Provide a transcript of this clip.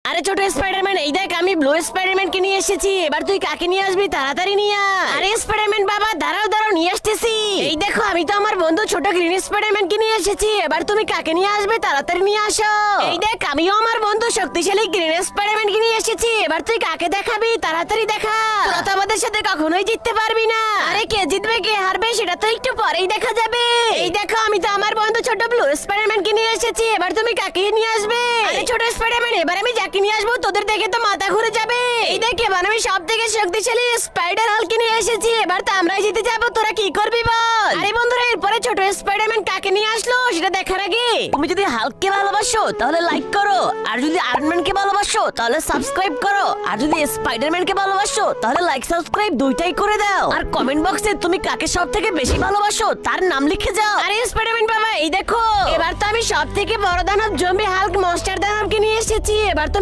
আরে ছোট স্পাইডারম্যান, এই দেখ আমি ব্লু স্পাইডারম্যানকে নিয়ে এসেছি। এবার তুই কাকে নিয়ে আসবি? তাড়াতাড়ি নিয়ে আয়। আরে স্পাইডারম্যান বাবা, দাঁড়াও দাঁড়াও, নিয়ে আসতেছি। এই দেখো আমি তো আমার বন্ধু ছোট গ্রিন স্পাইডারম্যানকে নিয়ে এসেছি। এবার তুমি কাকে নিয়ে আসবে? তাড়াতাড়ি নিয়ে আসো। এই দেখ আমিও আমার বন্ধু শক্তিশালী গ্রিন স্পাইডারম্যানকে নিয়ে এসেছি। এবার তুই কাকে দেখাবি? তাড়াতাড়ি দেখা। তোরা তো আমাদের সাথে কখনোই জিততে পারবি না। আরে কে জিতবে কে হারবে সেটা তো একটু পরেই দেখা যাবে। এই দেখো আমি তো আমার বন্ধু ছোট ব্লু স্পাইডারম্যানকে নিয়ে এসেছি। এবার তুমি কাকে নিয়ে আসবে? আরে ছোট স্পাইডারম্যান, এবার আমি যাকে নিয়ে আসবো তোদের দেখে তো মাথা ঘুরে যাবে। এই দেখ এবার আমি সব থেকে শক্তিশালী স্পাইডার হাল্ককে নিয়ে এসেছি। এবার তো আমরাই জিতে যাবো, তোরা কি করবি বল? আরে বন্ধুরা, এরপরে ছোট স্পাইডারম্যান কাকে নিয়ে আসলো সেটা দেখার আগে তুমি যদি হাল্ককে ভালোবাসো তাহলে লাইক করো, আর যদি আয়রনম্যানকে ভালোবাসো তাহলে সাবস্ক্রাইব করো, আর যদি স্পাইডারম্যানকে ভালোবাসো তাহলে লাইক সাবস্ক্রাইব দুইটাই করে দাও। আর কমেন্ট বক্সে তুমি কাকে সব থেকে বেশি ভালোবাসো তার নাম লিখে যাও। আরে স্পাইডারম্যান বাবা, এই দেখো এবার তো আমি সব থেকে বড় দানব জম্বি হাল্ক মনস্টার দানবকে নিয়ে এসেছি। এবার তুমি